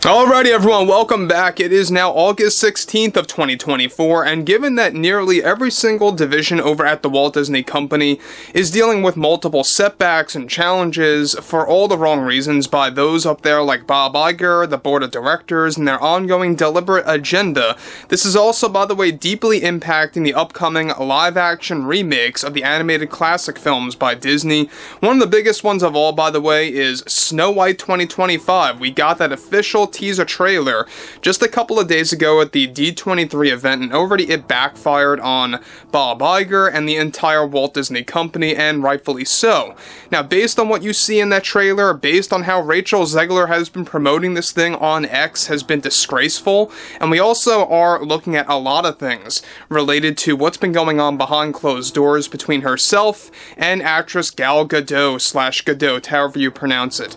Alrighty everyone, welcome back. It is now August 16th of 2024, and given that nearly every single division over at the Walt Disney Company is dealing with multiple setbacks and challenges for all the wrong reasons by those up there like Bob Iger, the board of directors, and their ongoing deliberate agenda, this is also, by the way, deeply impacting the upcoming live-action remakes of the animated classic films by Disney. One of the biggest ones of all, by the way, is Snow White 2025. We got that official teaser trailer just a couple of days ago at the D23 event, and already it backfired on Bob Iger and the entire Walt Disney Company, and rightfully so. Now, based on what you see in that trailer, based on how Rachel Zegler has been promoting this thing on X, has been disgraceful, and we also are looking at a lot of things related to what's been going on behind closed doors between herself and actress Gal Gadot / Gadot, however you pronounce it.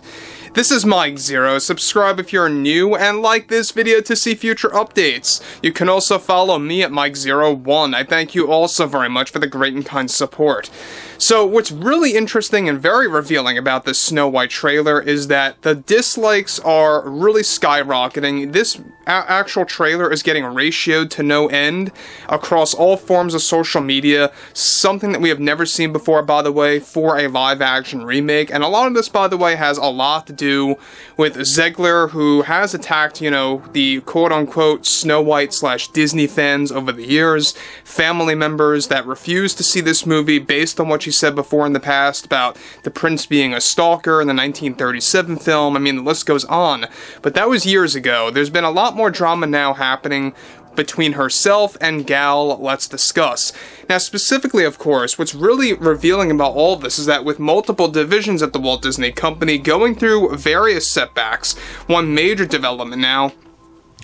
This is Mike Zero. Subscribe if you're new, and like this video to see future updates. You can also follow me at Mike01. I thank you all so very much for the great and kind support. So what's really interesting and very revealing about this Snow White trailer is that the dislikes are really skyrocketing. This actual trailer is getting ratioed to no end across all forms of social media, something that we have never seen before, by the way, for a live-action remake. And a lot of this, by the way, has a lot to do with Zegler, who has attacked, the quote-unquote Snow White / Disney fans over the years, family members that refuse to see this movie based on what she said before in the past about the prince being a stalker in the 1937 film. I mean, the list goes on, but that was years ago. There's been a lot more drama now happening between herself and Gal. Let's discuss. Now, specifically, of course, what's really revealing about all of this is that with multiple divisions at the Walt Disney Company going through various setbacks, one major development now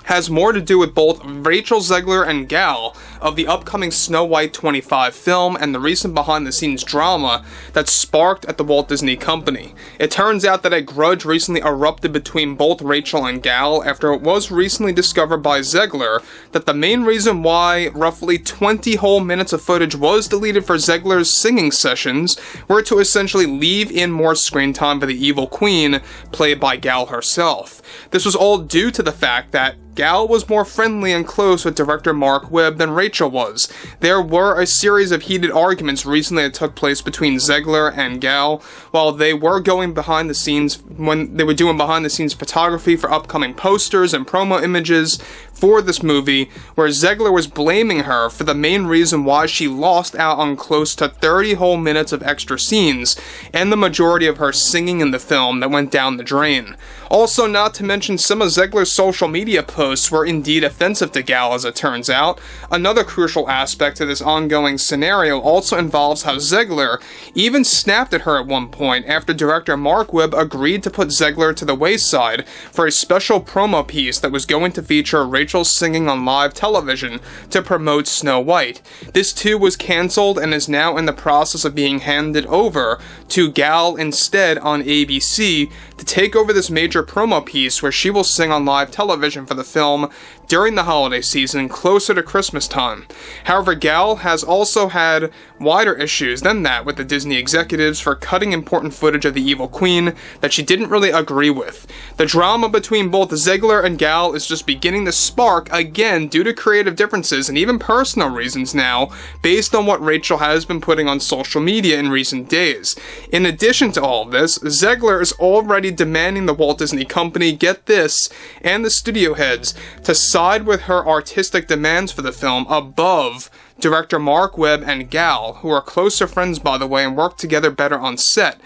has more to do with both Rachel Zegler and Gal of the upcoming Snow White 25 film and the recent behind-the-scenes drama that sparked at the Walt Disney Company. It turns out that a grudge recently erupted between both Rachel and Gal after it was recently discovered by Zegler that the main reason why roughly 20 whole minutes of footage was deleted for Zegler's singing sessions were to essentially leave in more screen time for the evil queen, played by Gal herself. This was all due to the fact that Gal was more friendly and close with director Mark Webb than Rachel was. There were a series of heated arguments recently that took place between Zegler and Gal while they were going behind the scenes, when they were doing behind the scenes photography for upcoming posters and promo images for this movie, where Zegler was blaming her for the main reason why she lost out on close to 30 whole minutes of extra scenes and the majority of her singing in the film that went down the drain. Also, not to mention, some of Zegler's social media posts were indeed offensive to Gal, as it turns out. Another crucial aspect to this ongoing scenario also involves how Zegler even snapped at her at one point after director Mark Webb agreed to put Zegler to the wayside for a special promo piece that was going to feature Rachel singing on live television to promote Snow White. This too was cancelled and is now in the process of being handed over to Gal instead on ABC to take over this major promo piece where she will sing on live television for the film during the holiday season closer to Christmas time. However, Gal has also had wider issues than that with the Disney executives for cutting important footage of the evil queen that she didn't really agree with. The drama between both Zegler and Gal is just beginning to spark again due to creative differences and even personal reasons now, based on what Rachel has been putting on social media in recent days. In addition to all of this, Zegler is already demanding the Walt Disney Company, get this, and the studio heads to side with her artistic demands for the film above director Mark Webb and Gal, who are closer friends, by the way, and work together better on set.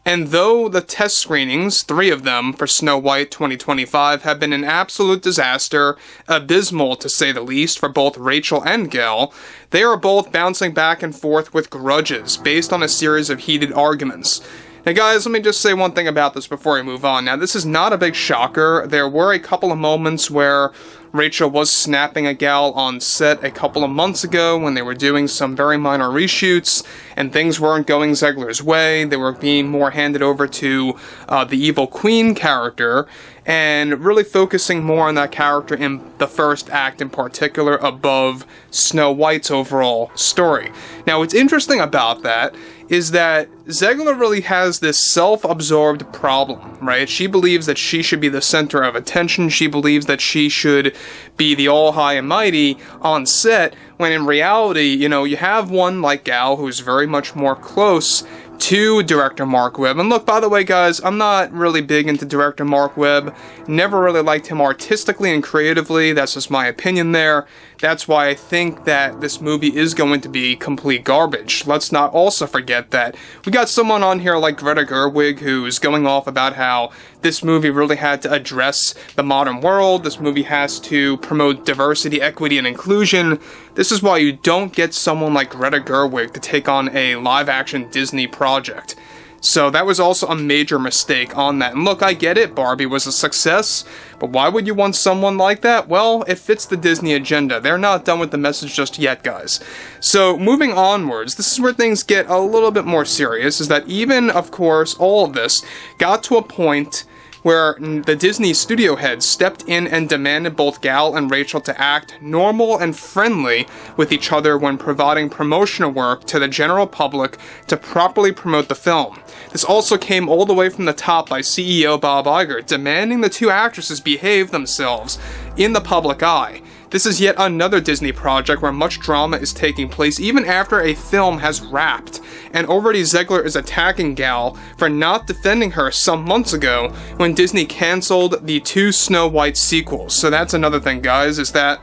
And though the test screenings, 3 of them for Snow White 2025, have been an absolute disaster, abysmal to say the least for both Rachel and Gal, they are both bouncing back and forth with grudges based on a series of heated arguments. Now guys, let me just say one thing about this before I move on. Now, this is not a big shocker. There were a couple of moments where Rachel was snapping at Gal on set a couple of months ago when they were doing some very minor reshoots and things weren't going Zegler's way. They were being more handed over to the evil queen character and really focusing more on that character in the first act in particular above Snow White's overall story. Now, what's interesting about that is that Zegler really has this self-absorbed problem, right? She believes that she should be the center of attention. She believes that she should be the all high and mighty on set, when in reality, you know, you have one like Gal who's very much more close to director Mark Webb. And look, by the way, guys, I'm not really big into director Mark Webb. Never really liked him artistically and creatively. That's just my opinion there. That's why I think that this movie is going to be complete garbage. Let's not also forget that we got someone on here like Greta Gerwig who's going off about how this movie really had to address the modern world. This movie has to promote diversity, equity, and inclusion. This is why you don't get someone like Greta Gerwig to take on a live-action Disney project. So that was also a major mistake on that. And look, I get it, Barbie was a success, but why would you want someone like that? Well, it fits the Disney agenda. They're not done with the message just yet, guys. So moving onwards, this is where things get a little bit more serious, is that even, of course, all of this got to a point where the Disney studio heads stepped in and demanded both Gal and Rachel to act normal and friendly with each other when providing promotional work to the general public to properly promote the film. This also came all the way from the top by CEO Bob Iger, demanding the two actresses behave themselves in the public eye. This is yet another Disney project where much drama is taking place even after a film has wrapped, and already Zegler is attacking Gal for not defending her some months ago when Disney cancelled the 2 Snow White sequels. So that's another thing, guys, is that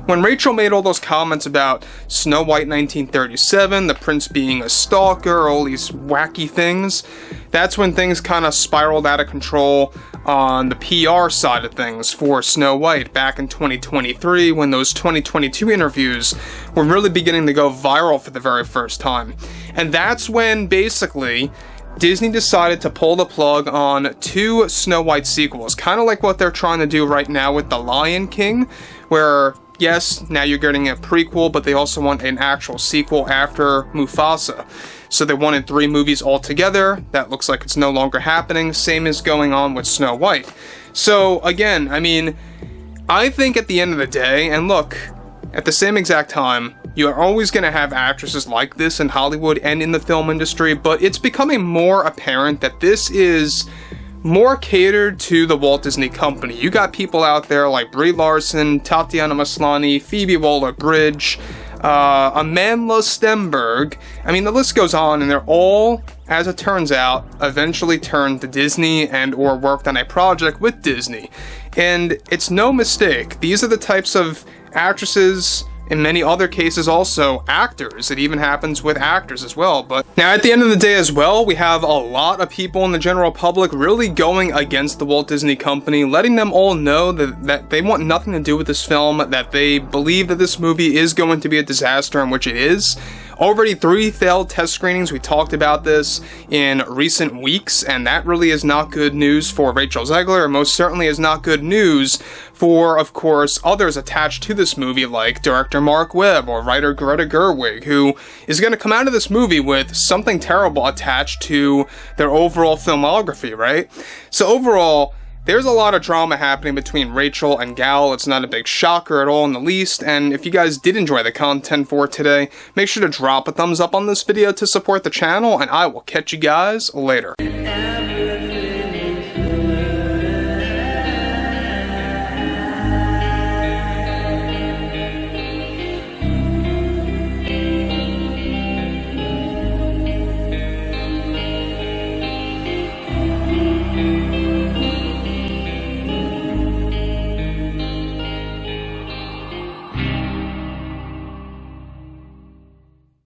when Rachel made all those comments about Snow White 1937, the prince being a stalker, all these wacky things, that's when things kind of spiraled out of control on the PR side of things for Snow White back in 2023, when those 2022 interviews were really beginning to go viral for the very first time. And that's when basically Disney decided to pull the plug on 2 Snow White sequels, kind of like what they're trying to do right now with The Lion King, where yes, now you're getting a prequel, but they also want an actual sequel after Mufasa. So they wanted 3 movies altogether. That looks like it's no longer happening. Same is going on with Snow White. So again, I mean, I think at the end of the day, and look, at the same exact time, you are always going to have actresses like this in Hollywood and in the film industry, but it's becoming more apparent that this is more catered to the Walt Disney Company. You got people out there like Brie Larson, Tatiana Maslany, Phoebe Waller-Bridge, Amandla Stenberg. I mean, the list goes on, and they're all, as it turns out, eventually turned to Disney and or worked on a project with Disney. And it's no mistake, these are the types of actresses, in many other cases also actors. It even happens with actors as well. But now at the end of the day as well, we have a lot of people in the general public really going against the Walt Disney Company, letting them all know that they want nothing to do with this film, that they believe that this movie is going to be a disaster, in which it is. Already 3 failed test screenings. We talked about this in recent weeks, and that really is not good news for Rachel Zegler, and most certainly is not good news for, of course, others attached to this movie, like director Mark Webb or writer Greta Gerwig, who is going to come out of this movie with something terrible attached to their overall filmography, right? So overall, there's a lot of drama happening between Rachel and Gal. It's not a big shocker at all in the least, and if you guys did enjoy the content for today, make sure to drop a thumbs up on this video to support the channel, and I will catch you guys later.